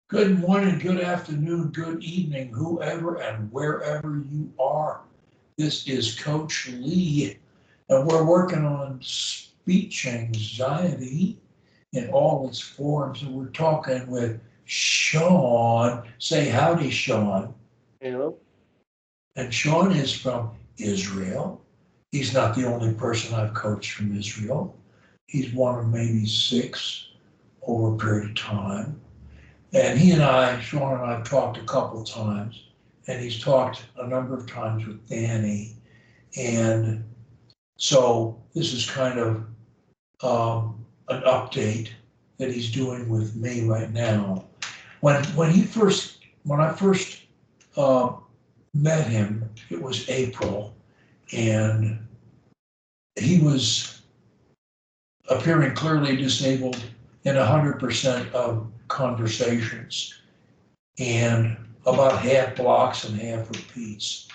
Good morning, good afternoon, good evening, whoever and wherever you are. This is Coach Lee, and we're working on speech anxiety in all its forms. And we're talking with Sean. Say howdy, Sean. Hello. And Sean is from Israel. He's not the only person I've coached from Israel. He's one of maybe six over a period of time. And he and I, Sean and I, have talked a couple of times, and he's talked a number of times with Danny. And so this is kind of an update that he's doing with me right now. When I first uh, met him, it was April, and he was appearing clearly disabled in 100% of conversations, and about half blocks and half repeats.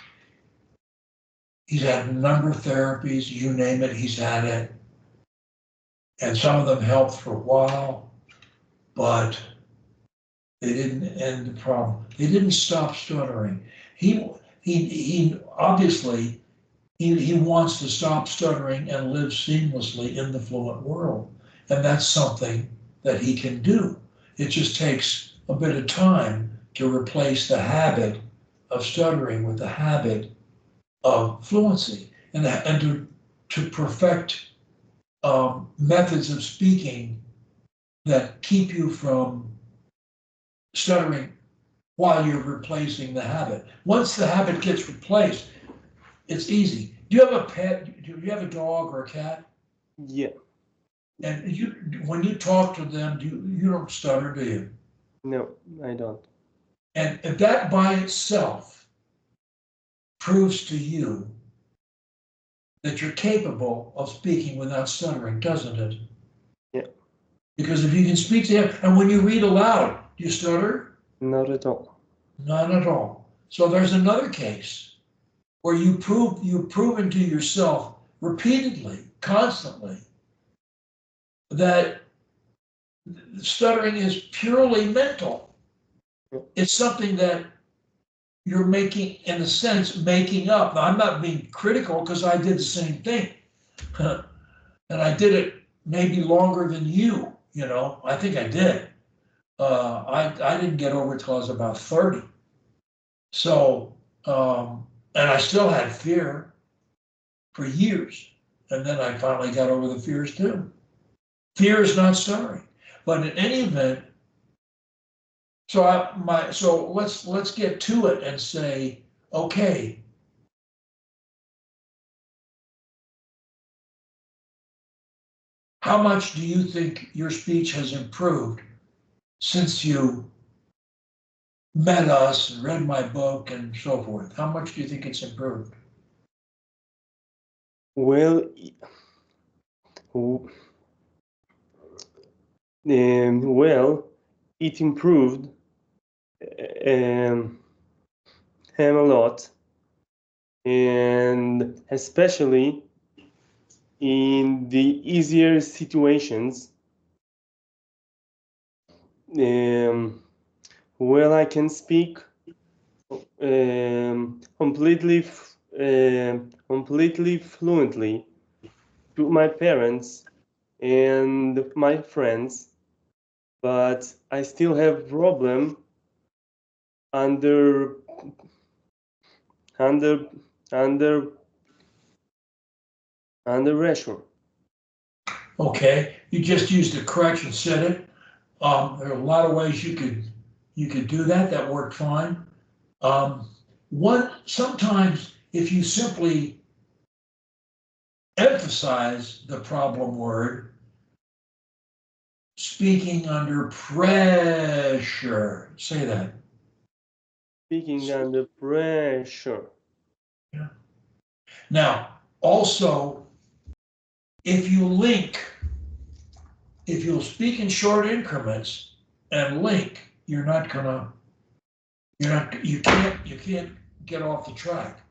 He's had a number of therapies, you name it, he's had it. And some of them helped for a while, but they didn't end the problem. They didn't stop stuttering. He obviously he wants to stop stuttering and live seamlessly in the fluent world. And that's something that he can do. It just takes a bit of time to replace the habit of stuttering with the habit of fluency and to perfect methods of speaking that keep you from stuttering while you're replacing the habit. Once the habit gets replaced, it's easy. Do you have a pet? Do you have a dog or a cat? Yeah. And when you talk to them, you don't stutter, do you? No, I don't. And that by itself proves to you that you're capable of speaking without stuttering, doesn't it? Yeah. Because if you can speak to him, and when you read aloud, do you stutter? Not at all. None at all. So there's another case where you've proven to yourself repeatedly, constantly, that stuttering is purely mental. It's something that you're making, in a sense, making up. Now, I'm not being critical because I did the same thing. And I did it maybe longer than you, I think I did. I didn't get over it till I was about 30. So, and I still had fear for years. And then I finally got over the fears too. Fear is not stuttering. But in any event, so let's get to it and say, okay, how much do you think your speech has improved since you met us and read my book and so forth? How much do you think it's improved? Well, well, it improved him a lot, and especially in the easier situations. Well, I can speak completely fluently to my parents and my friends, but I still have problem under under under under pressure. Okay, you just used the correction, said it. There are a lot of ways you could do that. That worked fine. One sometimes if you simply emphasize the problem word, speaking under pressure. Say that. Speaking under pressure. Yeah. Now, also, if you link, if you'll speak in short increments and link, you can't get off the track.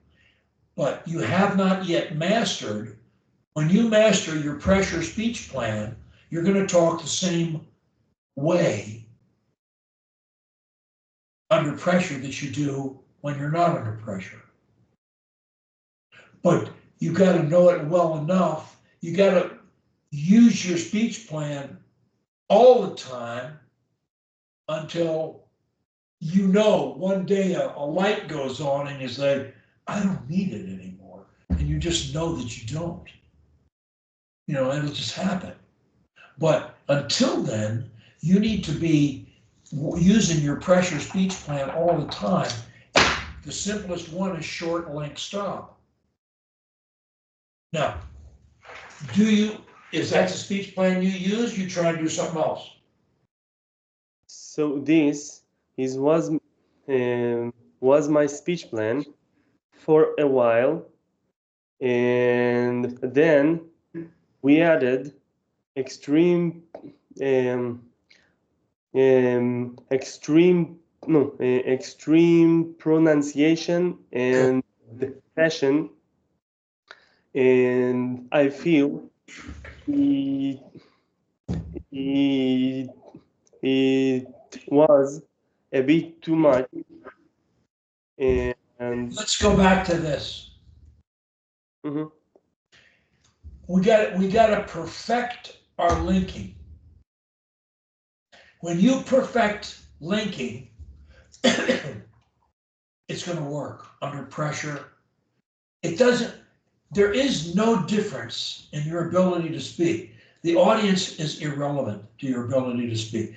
But you have not yet mastered. When you master your pressure speech plan, you're going to talk the same way under pressure that you do when you're not under pressure. But you got to know it well enough. You got to use your speech plan all the time until you know one day a light goes on and you say, I don't need it anymore. And you just know that you don't. You know, it'll just happen. But until then, you need to be using your pressure speech plan all the time. The simplest one is short link stop. Now, is that the speech plan you use? You try to do something else? So this was my speech plan for a while, and then we added extreme pronunciation and fashion, and I feel it was a bit too much. And let's go back to this. Mhm. We got to perfect our linking. When you perfect linking, it's going to work under pressure. There is no difference in your ability to speak. The audience is irrelevant to your ability to speak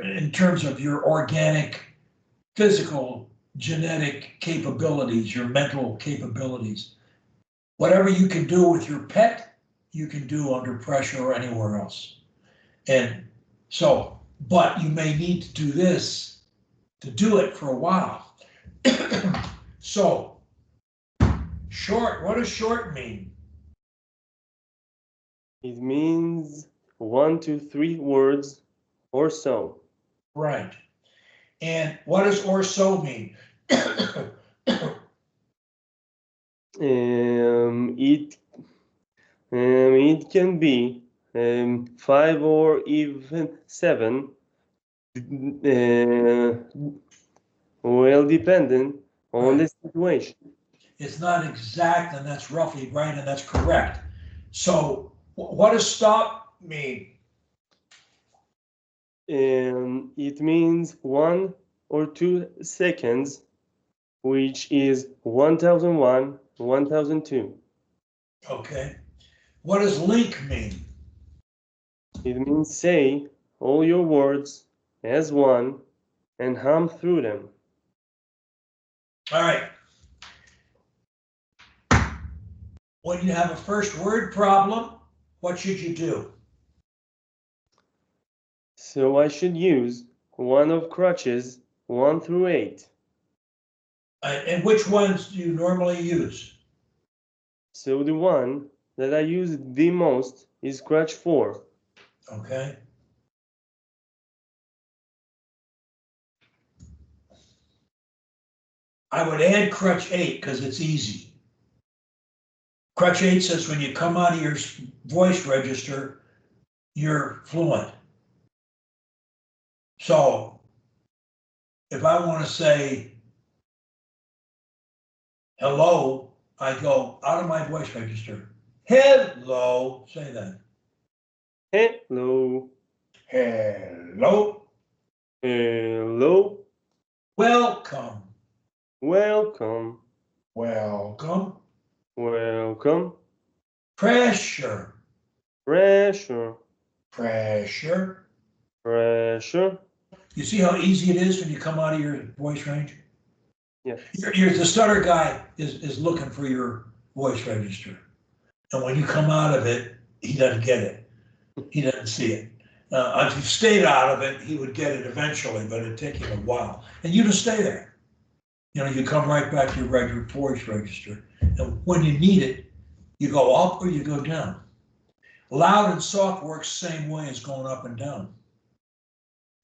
in terms of your organic, physical, genetic capabilities, your mental capabilities. Whatever you can do with your pet, you can do under pressure or anywhere else. And so, but you may need to do this to do it for a while. So, short, what does short mean? It means 1 to 3 words or so. Right. And what does or so mean? It can be 5 or even 7, well, depending on the situation. It's not exact, and that's roughly right, and that's correct. So what does stop mean? It means 1 or 2 seconds, which is 1001, 1002. Okay. What does link mean? It means say all your words as one and hum through them. All right. When you have a first word problem, what should you do? So I should use one of crutches 1 through 8. And which ones do you normally use? So the one that I use the most is crutch 4. Okay. I would add crutch 8 because it's easy. Crutch 8 says when you come out of your voice register, you're fluent. So if I want to say hello, I go out of my voice register. Hello, say that. Hello. Hello. Hello. Welcome. Welcome. Welcome. Welcome. Pressure. Pressure. Pressure. Pressure. You see how easy it is when you come out of your voice range? Yeah. The stutter guy is looking for your voice register. And when you come out of it, he doesn't get it. He doesn't see it. If you stayed out of it, he would get it eventually, but it'd take him a while. And you just stay there. You know, you come right back to your regular voice register. And when you need it, you go up or you go down. Loud and soft works same way as going up and down.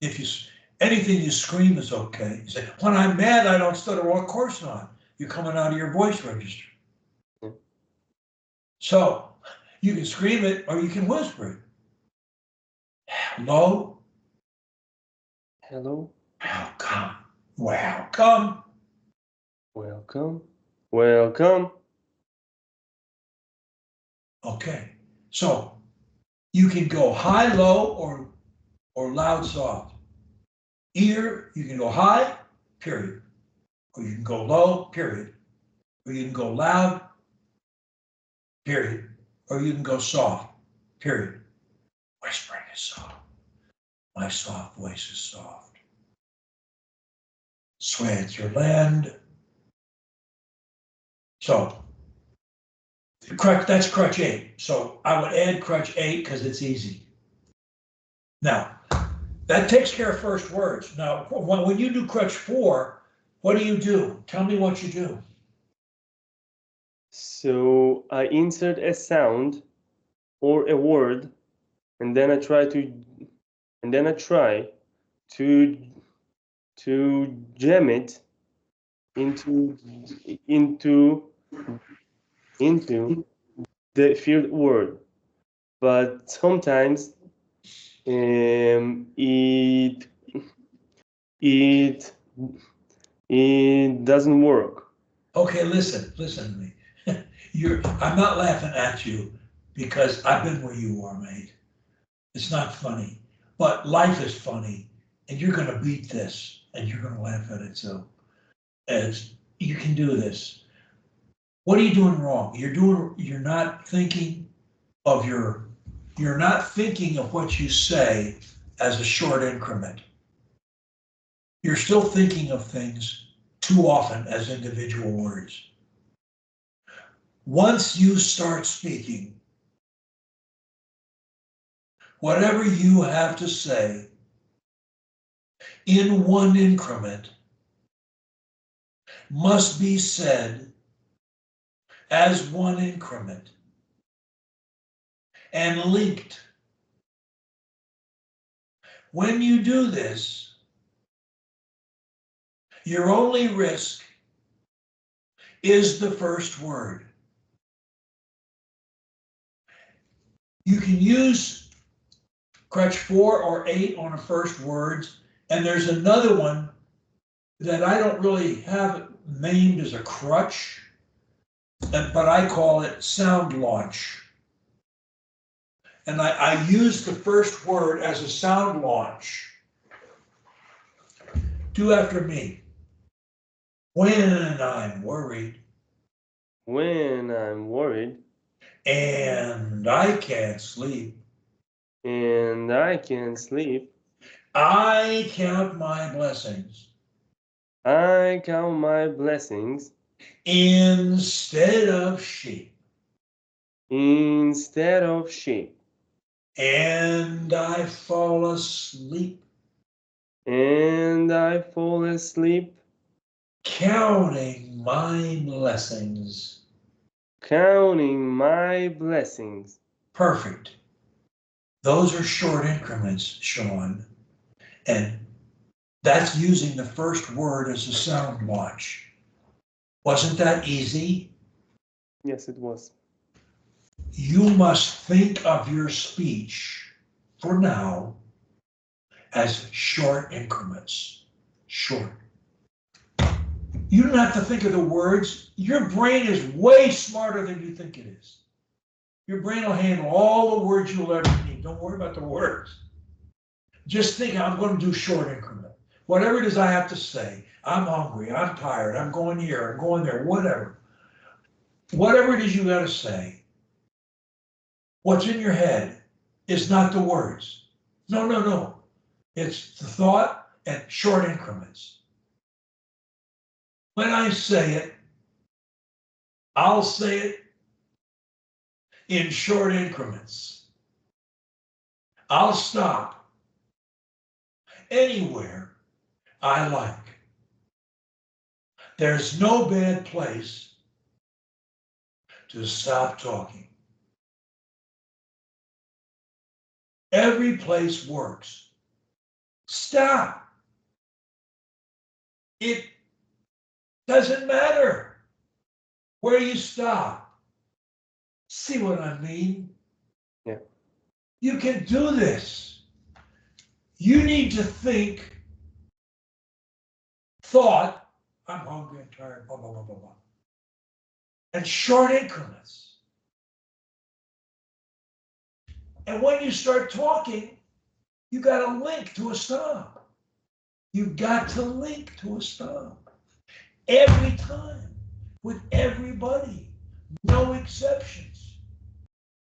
If you anything you scream is okay. You say, when I'm mad, I don't stutter. Well, of course not. You're coming out of your voice register. So you can scream it or you can whisper it. Hello. Hello. Welcome. Welcome. Welcome. Welcome. Okay. So you can go high, low, or loud, soft. Here, you can go high, period. Or you can go low, period. Or you can go loud, period. Or you can go soft, period. Whispering is soft. My soft voice is soft. Switzerland. So, that's crutch 8. So I would add crutch 8 because it's easy. Now, that takes care of first words. Now, when you do crutch 4, what do? Tell me what you do. So I insert a sound or a word, and then I try to jam it into the field word. But sometimes it doesn't work. Okay, listen to me. I'm not laughing at you because I've been where you are, mate. It's not funny, but life is funny, and you're gonna beat this, and you're gonna laugh at it. So, as you can do this. What are you doing wrong? You're not thinking of what you say as a short increment. You're still thinking of things too often as individual words. Once you start speaking, whatever you have to say in one increment must be said as one increment and linked. When you do this, your only risk is the first word. You can use crutch 4 or 8 on the first words, and there's another one that I don't really have named as a crutch, but I call it sound launch. And I use the first word as a sound launch. Do after me. When I'm worried. When I'm worried. And I can't sleep. And I can't sleep. I count my blessings. I count my blessings. Instead of sheep. Instead of sheep. And I fall asleep. And I fall asleep. Counting my blessings. Counting my blessings. Perfect. Those are short increments, Sean. And that's using the first word as a sound launch. Wasn't that easy? Yes, it was. You must think of your speech for now as short increments. Short. You don't have to think of the words. Your brain is way smarter than you think it is. Your brain will handle all the words you'll ever need. Don't worry about the words. Just think, I'm going to do short increment. Whatever it is I have to say, I'm hungry, I'm tired, I'm going here, I'm going there, whatever. Whatever it is you got to say, what's in your head is not the words. No. It's the thought and short increments. When I say it, I'll say it in short increments. I'll stop anywhere I like. There's no bad place to stop talking. Every place works. Stop. It doesn't matter where you stop. See what I mean? Yeah. You can do this. You need to think thought, I'm hungry, I'm tired, blah, blah, blah, blah, blah. And short increments. And when you start talking, you got to link to a stop. You've got to link to a stop. Every time, with everybody, no exceptions.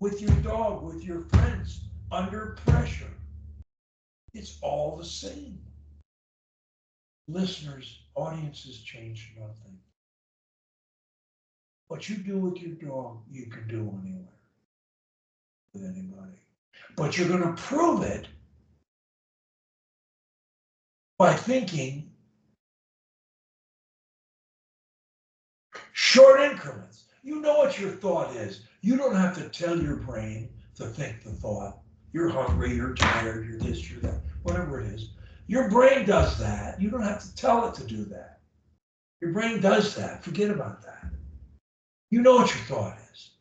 With your dog, with your friends, under pressure. It's all the same. Listeners, audiences change nothing. What you do with your dog, you can do anywhere with anybody. But you're going to prove it by thinking short increments. You know what your thought is. You don't have to tell your brain to think the thought. You're hungry, you're tired, you're this, you're that, whatever it is. Your brain does that. You don't have to tell it to do that. Your brain does that. Forget about that. You know what your thought is.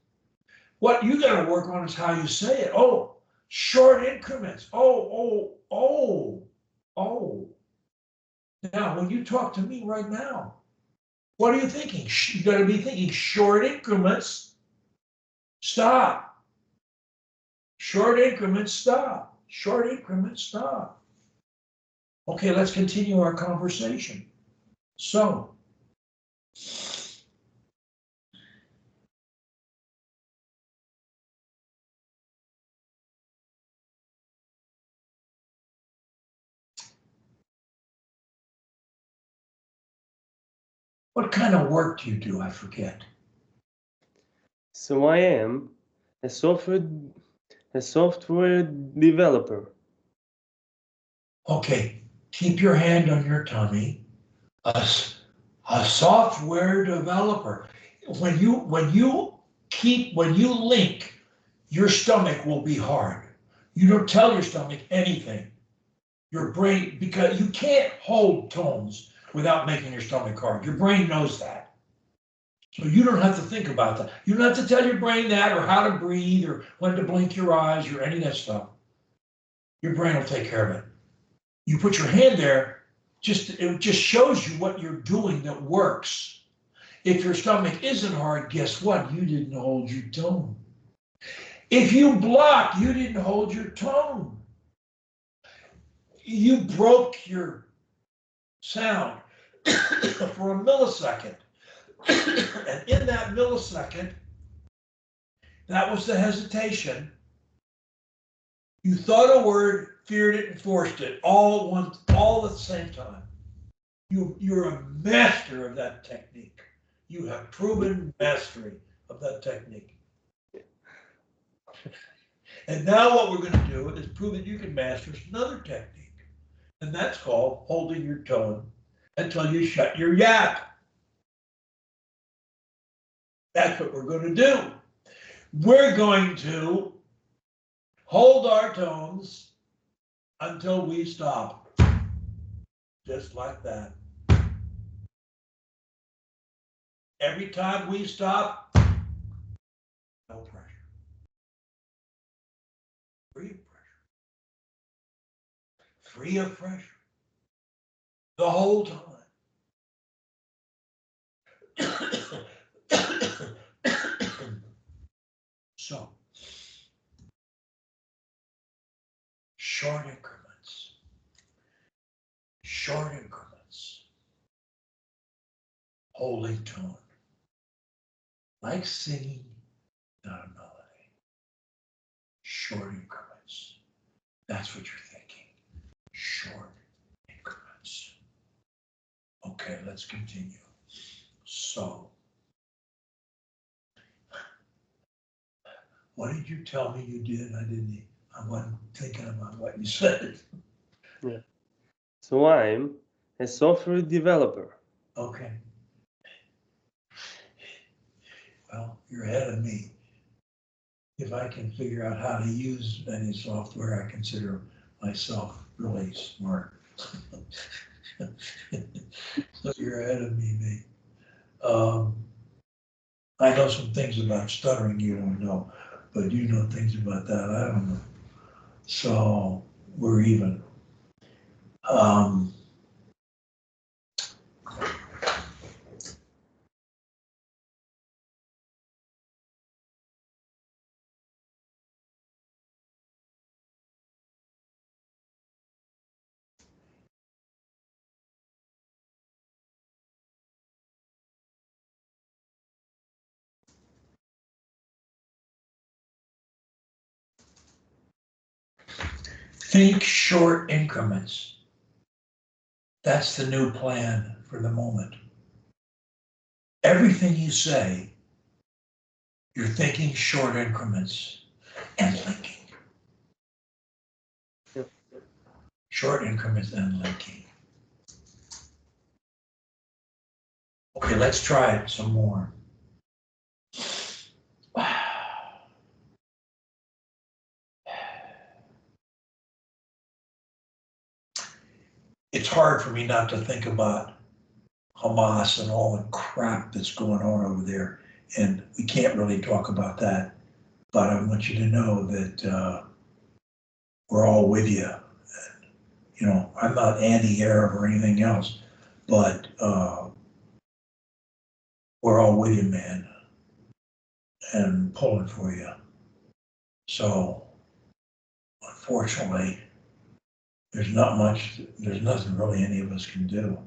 What you got to work on is how you say it. Oh, short increments. Oh. Now, when you talk to me right now, what are you thinking? You got to be thinking short increments. Stop. Short increments, stop. Short increments, stop. Okay, let's continue our conversation. So, what kind of work do you do? I forget. So I am a software developer. Okay, keep your hand on your tummy. A software developer. When you link, your stomach will be hard. You don't tell your stomach anything. Your brain, because you can't hold tones without making your stomach hard. Your brain knows that. So you don't have to think about that. You don't have to tell your brain that or how to breathe or when to blink your eyes or any of that stuff. Your brain will take care of it. You put your hand there, it just shows you what you're doing that works. If your stomach isn't hard, guess what? You didn't hold your tone. If you block, you didn't hold your tone. You broke your sound for a millisecond. And in that millisecond, that was the hesitation. You thought a word, feared it, and forced it all at the same time. You're a master of that technique. You have proven mastery of that technique. And now what we're going to do is prove that you can master another technique. And that's called holding your tone until you shut your yap. That's what we're going to do. We're going to hold our tones until we stop. Just like that. Every time we stop, no pressure. Free of pressure. Free of pressure. The whole time. So, short increments. Short increments. Holding tone. Like singing, not a melody. Short increments. That's what you're thinking. Short increments. Okay, let's continue. So, what did you tell me you did? I wasn't thinking about what you said. Yeah. So I'm a software developer. Okay. Well, you're ahead of me. If I can figure out how to use any software, I consider myself really smart. So you're ahead of me, mate. I know some things about stuttering you don't know, but you know things about that I don't know. So we're even. Think short increments. That's the new plan for the moment. Everything you say, you're thinking short increments and linking. Yep. Short increments and linking. Okay, let's try it some more. It's hard for me not to think about Hamas and all the crap that's going on over there. And we can't really talk about that, but I want you to know that we're all with you. And, you know, I'm not anti-Arab or anything else, but we're all with you, man, and pulling for you. So, unfortunately, there's nothing really any of us can do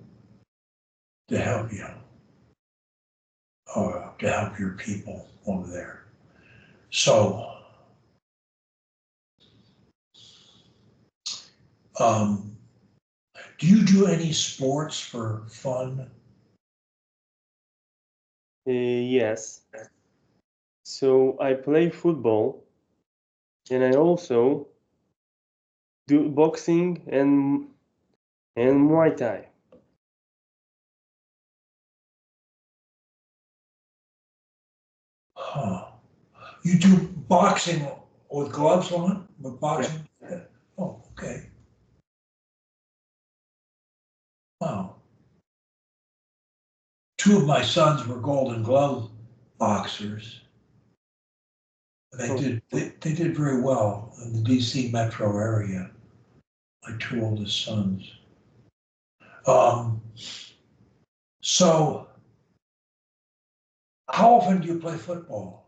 to help you or to help your people over there. So, do you do any sports for fun? Yes. So I play football, and I also do boxing and Muay Thai. Huh. You do boxing with gloves on? With boxing? Yeah. Oh, okay. Wow. Two of my sons were Golden Glove boxers. They did very well in the DC metro area. My two oldest sons. So how often do you play football?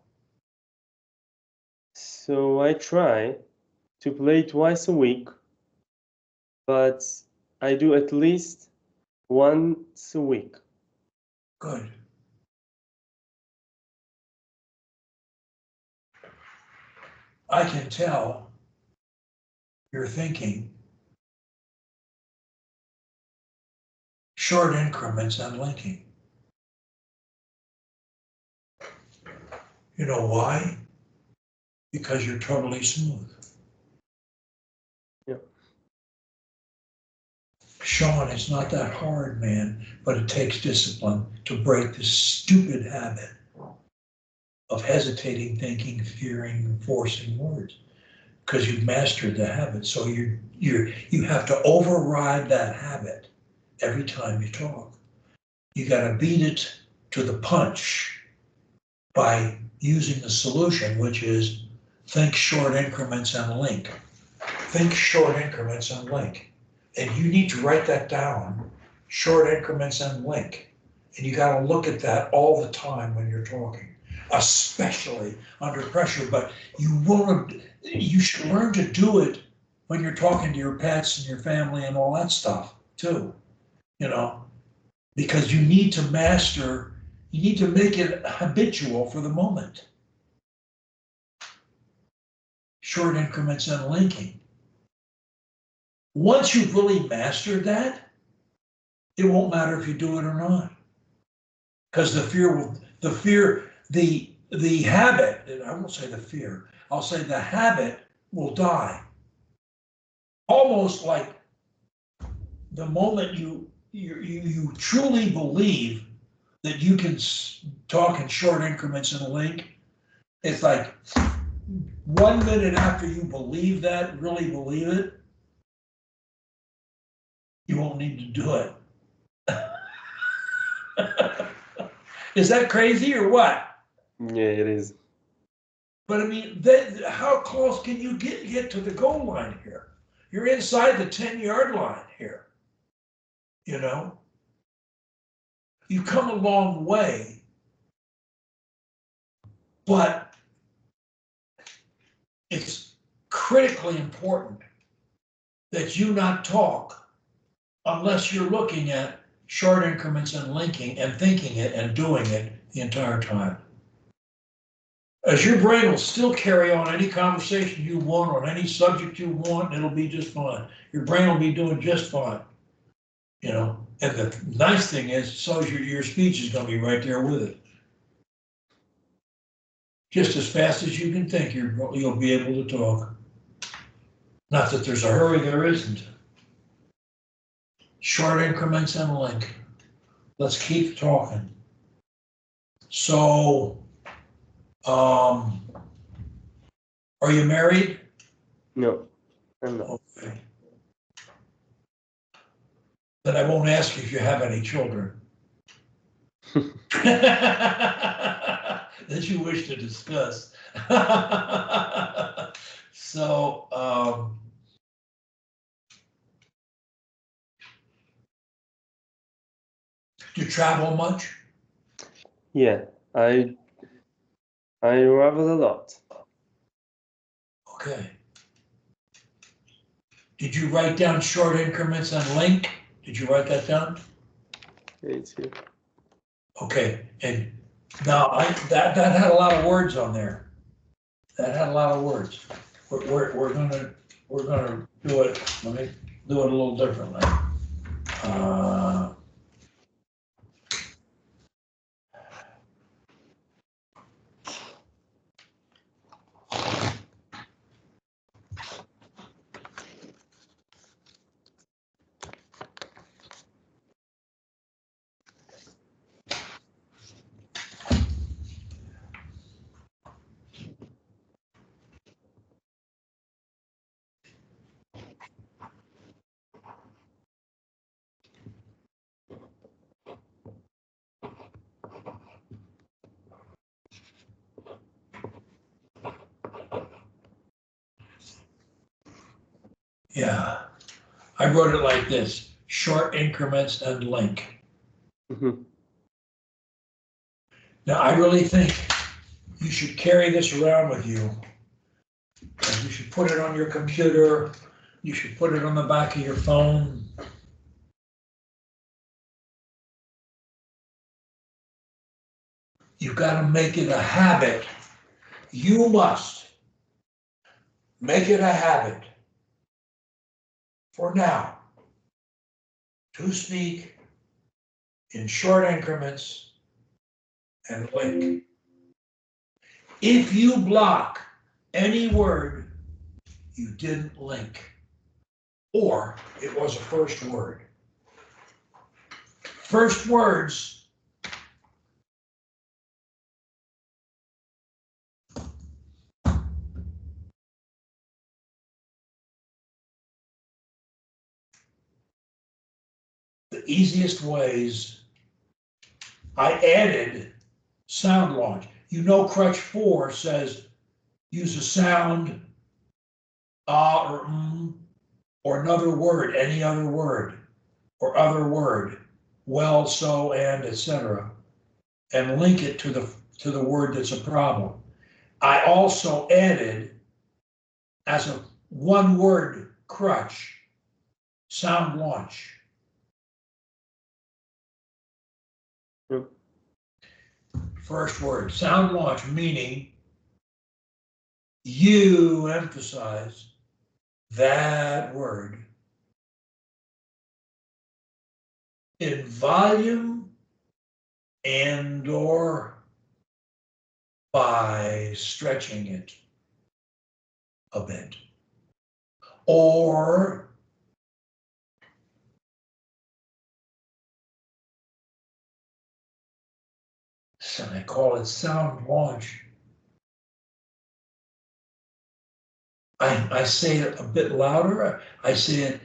So I try to play twice a week, but I do at least once a week. Good. I can tell you're thinking short increments and linking. You know why? Because you're totally smooth. Yeah. Sean, it's not that hard, man, but it takes discipline to break this stupid habit of hesitating, thinking, fearing, forcing words, because you've mastered the habit. So you have to override that habit every time you talk. You got to beat it to the punch by using the solution, which is think short increments and link. Think short increments and link. And you need to write that down, short increments and link. And you got to look at that all the time when you're talking, especially under pressure. But you should learn to do it when you're talking to your pets and your family and all that stuff too, you know, because you need to make it habitual for the moment. Short increments and linking. Once you've really mastered that, it won't matter if you do it or not. Because the habit, I won't say the fear, I'll say the habit will die. Almost like the moment you truly believe that you can talk in short increments and link, it's like 1 minute after you believe that, really believe it, you won't need to do it. Is that crazy or what? Yeah, it is. But I mean, how close can you get to the goal line here? You're inside the 10-yard line here. You know, you've come a long way, but it's critically important that you not talk unless you're looking at short increments and linking and thinking it and doing it the entire time. As your brain will still carry on any conversation you want on any subject you want, it'll be just fine. Your brain will be doing just fine, you know. And the nice thing is, so is your speech is going to be right there with it. Just as fast as you can think, you'll be able to talk. Not that there's a hurry, there isn't. Short increments and link. Let's keep talking. So, are you married? No, I'm not. Okay. Then I won't ask if you have any children. That you wish to discuss. So, do you travel much? Yeah, I travel a lot. Okay. Did you write down short increments and link? Did you write that down? It's here. Okay, and now that had a lot of words on there. That had a lot of words. We're gonna do it. Let me do it a little differently. Yeah, I wrote it like this: short increments and link. Mm-hmm. Now, I really think you should carry this around with you. And you should put it on your computer. You should put it on the back of your phone. You've got to make it a habit. You must make it a habit for now to speak in short increments and link. If you block any word you didn't link, or it was a first word. First words the easiest ways, I added sound launch. You know, Crutch 4 says use a sound, or or another word, any other word, or other word, well, so, and, etc., and link it to the word that's a problem. I also added as a one word crutch, sound launch. Yep. First word, sound launch, meaning you emphasize that word in volume and or by stretching it a bit, or so I call it sound launch. I say it a bit louder. I say it,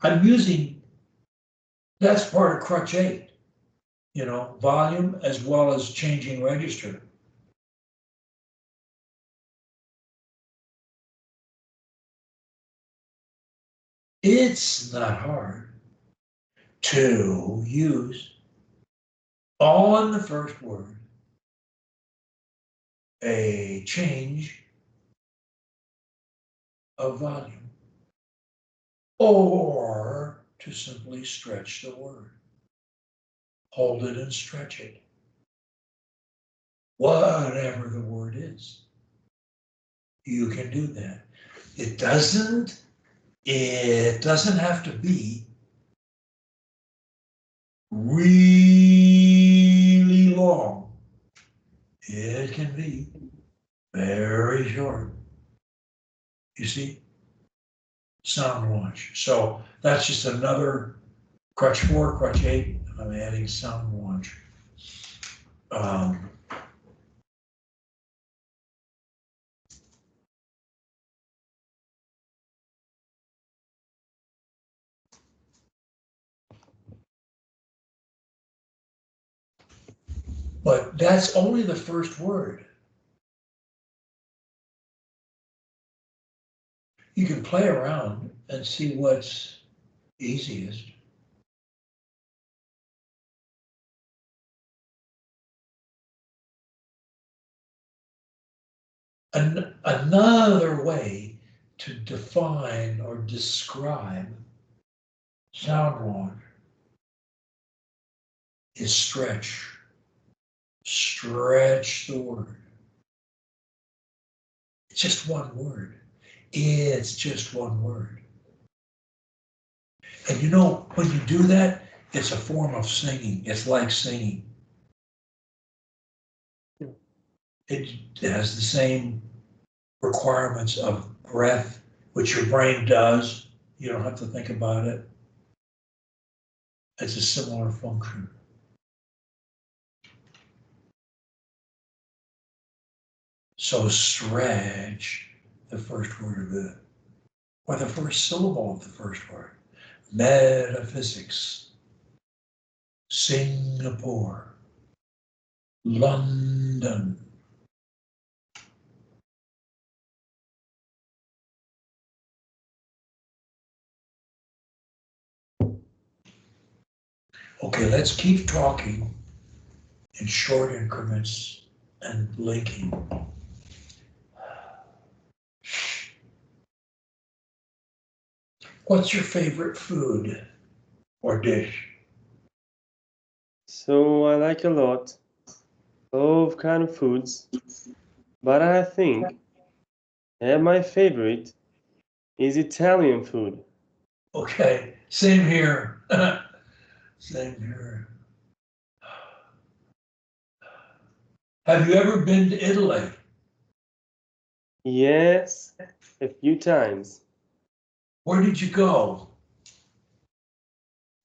I'm using, that's part of crutch 8, you know, volume as well as changing register. It's not hard to use on the first word a change of volume, or to simply stretch the word. Hold it and stretch it. Whatever the word is. is. You can do that. It doesn't have to be really long. It can be very short. You see? Sound launch. So that's just another crutch 4, crutch 8. I'm adding sound launch. But that's only the first word. You can play around and see what's easiest. Another way to define or describe sound launch is stretch. Stretch the word. It's just one word. It's just one word. And you know, when you do that, it's a form of singing. It's like singing. It has the same requirements of breath, which your brain does. You don't have to think about it. It's a similar function. So stretch the first word of it, or the first syllable of the first word. Metaphysics, Singapore, London. Okay, let's keep talking in short increments and linking. What's your favorite food or dish? So I like a lot of kind of foods, but I think my favorite is Italian food. Okay, same here. Same here. Have you ever been to Italy? Yes, a few times. Where did you go?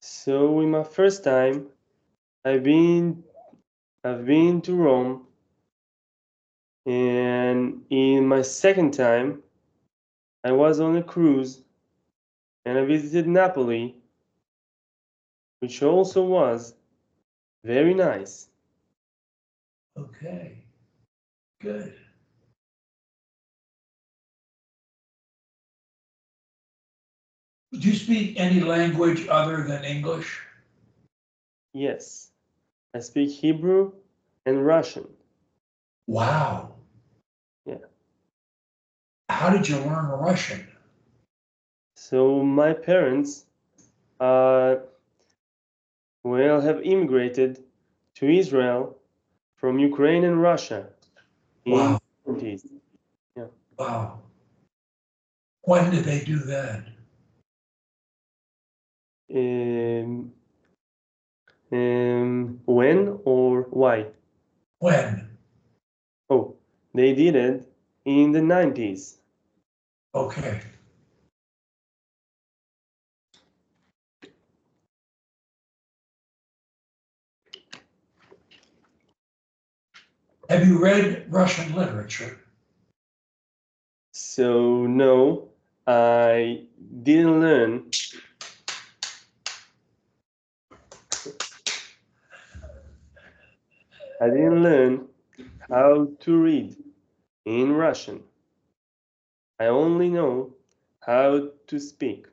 So in my first time, I've been to Rome, and in my second time, I was on a cruise and I visited Napoli, which also was very nice. Okay, good. Do you speak any language other than English? Yes, I speak Hebrew and Russian. Wow. Yeah. How did you learn Russian? So my parents, have immigrated to Israel from Ukraine and Russia in Wow. the 70s. Yeah. Wow. When did they do that? When or why? When? Oh, they did it in the 90s. Okay. Have you read Russian literature? So no, I didn't learn. I didn't learn how to read in Russian. I only know how to speak.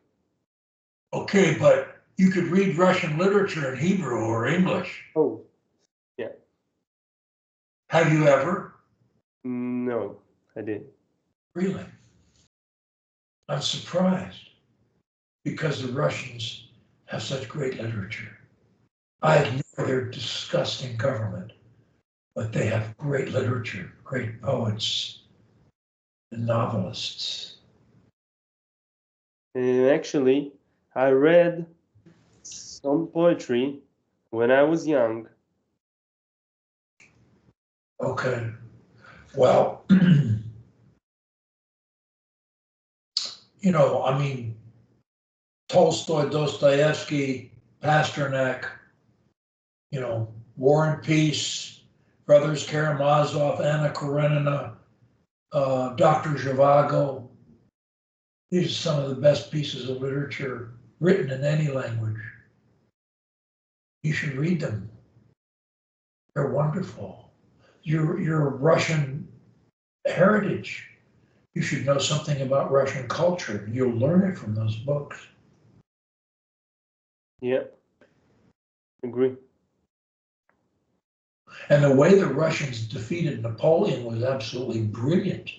Okay, but you could read Russian literature in Hebrew or English. Oh, yeah. Have you ever? No, I didn't. Really? I'm surprised because the Russians have such great literature. I ignore their disgusting government, but they have great literature, great poets and novelists. Actually, I read some poetry when I was young. Okay. Well, you know, I mean, Tolstoy, Dostoevsky, Pasternak, you know, War and Peace, Brothers Karamazov, Anna Karenina, Dr. Zhivago. These are some of the best pieces of literature written in any language. You should read them. They're wonderful. Your Russian heritage. You should know something about Russian culture. You'll learn it from those books. Yeah, agree. And the way the Russians defeated Napoleon was absolutely brilliant.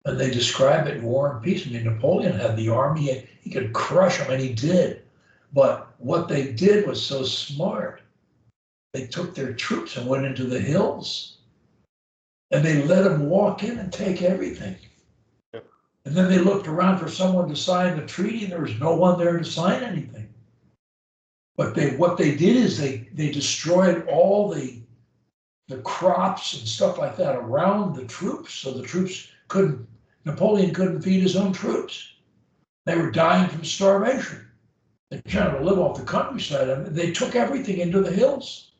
And they describe it in War and Peace. I mean, Napoleon had the army, he could crush them, and he did. But what they did was so smart. They took their troops and went into the hills, and they let them walk in and take everything. Yep. And then they looked around for someone to sign the treaty, and there was no one there to sign anything. But what they did is they destroyed all the crops and stuff like that around the troops, so the troops Napoleon couldn't feed his own troops. They were dying from starvation. They tried to live off the countryside, and they took everything into the hills.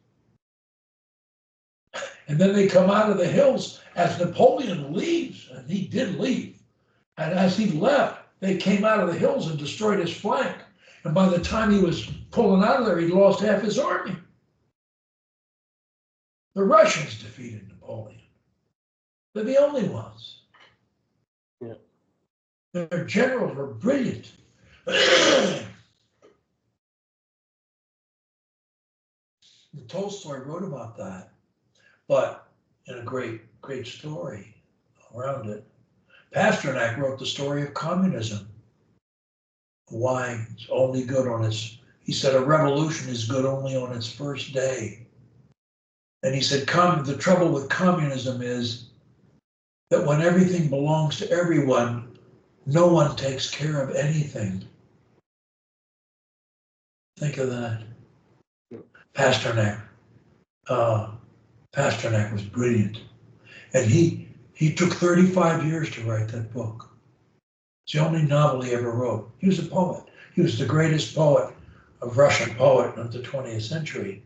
And then they come out of the hills as Napoleon leaves, and he did leave. And as he left, they came out of the hills and destroyed his flank. And by the time he was pulling out of there, he'd lost half his army. The Russians defeated Napoleon. They're the only ones. Yeah. Their generals were brilliant. Tolstoy wrote about that, but in a great story around it. Pasternak wrote the story of communism. Why it's only good on its, he said, a revolution is good only on its first day. And he said, the trouble with communism is that when everything belongs to everyone, no one takes care of anything. Think of that. Pasternak. Pasternak was brilliant. And he took 35 years to write that book. It's the only novel he ever wrote. He was a poet. He was the greatest poet, a Russian poet of the 20th century,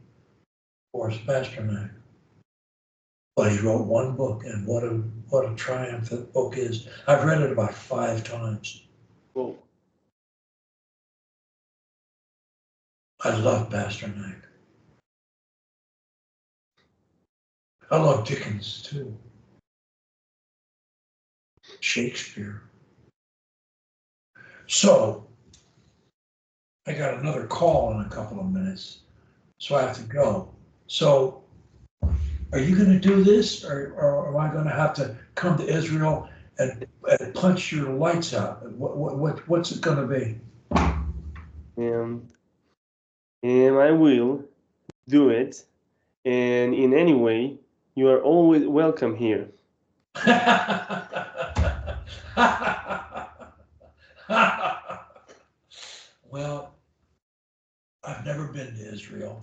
Boris Pasternak. But he wrote one book, and what a triumph that book is. I've read it about 5 times. Whoa. I love Pasternak. I love Dickens too. Shakespeare. So, I got another call in a couple of minutes, so I have to go. So, are you going to do this, or am I going to have to come to Israel and punch your lights out? What's it going to be? I will do it, and in any way, you are always welcome here. Well, I've never been to Israel.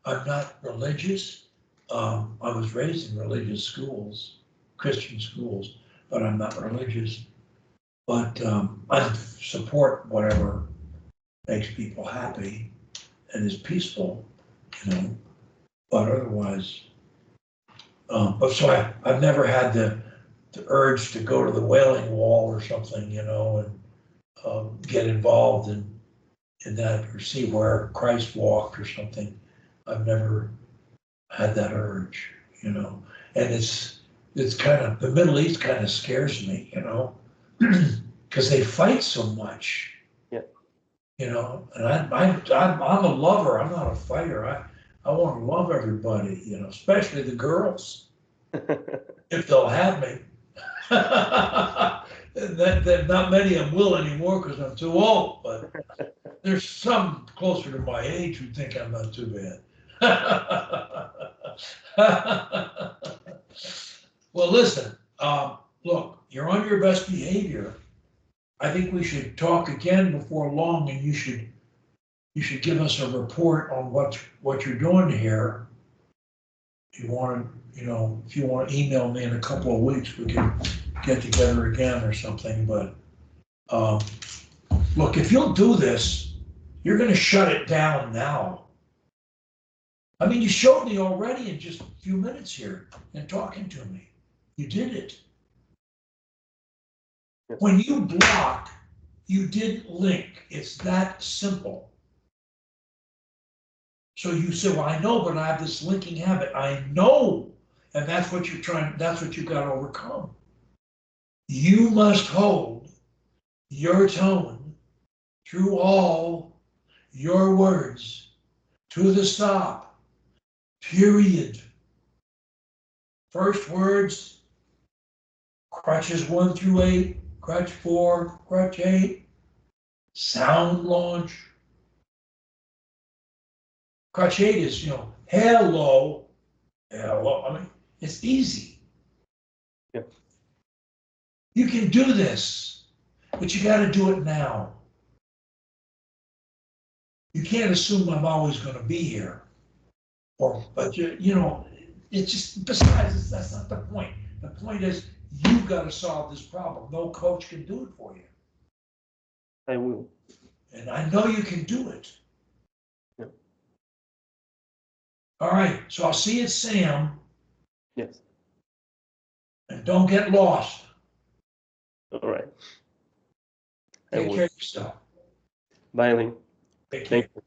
I'm not religious. I was raised in religious schools, Christian schools, but I'm not religious. But I support whatever makes people happy and is peaceful, you know. But otherwise, but so I've never had the urge to go to the Wailing Wall or something, you know, and get involved in that, or see where Christ walked or something. I've never had that urge, you know. And it's kind of, the Middle East kind of scares me, you know, because they fight so much. Yeah. You know, and I'm a lover. I'm not a fighter. I want to love everybody, you know, especially the girls, if they'll have me. that not many of them will anymore because I'm too old, but there's some closer to my age who think I'm not too bad. Well, listen, look, you're on your best behavior. I think we should talk again before long, and you should give us a report on what you're doing here. If you want to, if you want to email me in a couple of weeks, we can get together again or something. But look, if you'll do this, you're going to shut it down now. I mean, you showed me already in just a few minutes here and talking to me. You did it. When you block, you didn't link. It's that simple. So you say, well, I know, but I have this linking habit. I know. And that's what you're trying, that's what you've got to overcome. You must hold your tone through all your words to the stop, period. First words, crutches 1 through 8, crutch 4, crutch 8, sound launch. Crutch 8 is, hello, hello. I mean, it's easy. Yeah. You can do this, but you got to do it now. You can't assume I'm always going to be here. But it's just, besides, that's not the point. The point is, you've got to solve this problem. No coach can do it for you. I will. And I know you can do it. Yeah. All right, so I'll see you at Sam. Yes. And don't get lost. All right. Take care of yourself. Bye, Lynn. Take care. Thank you.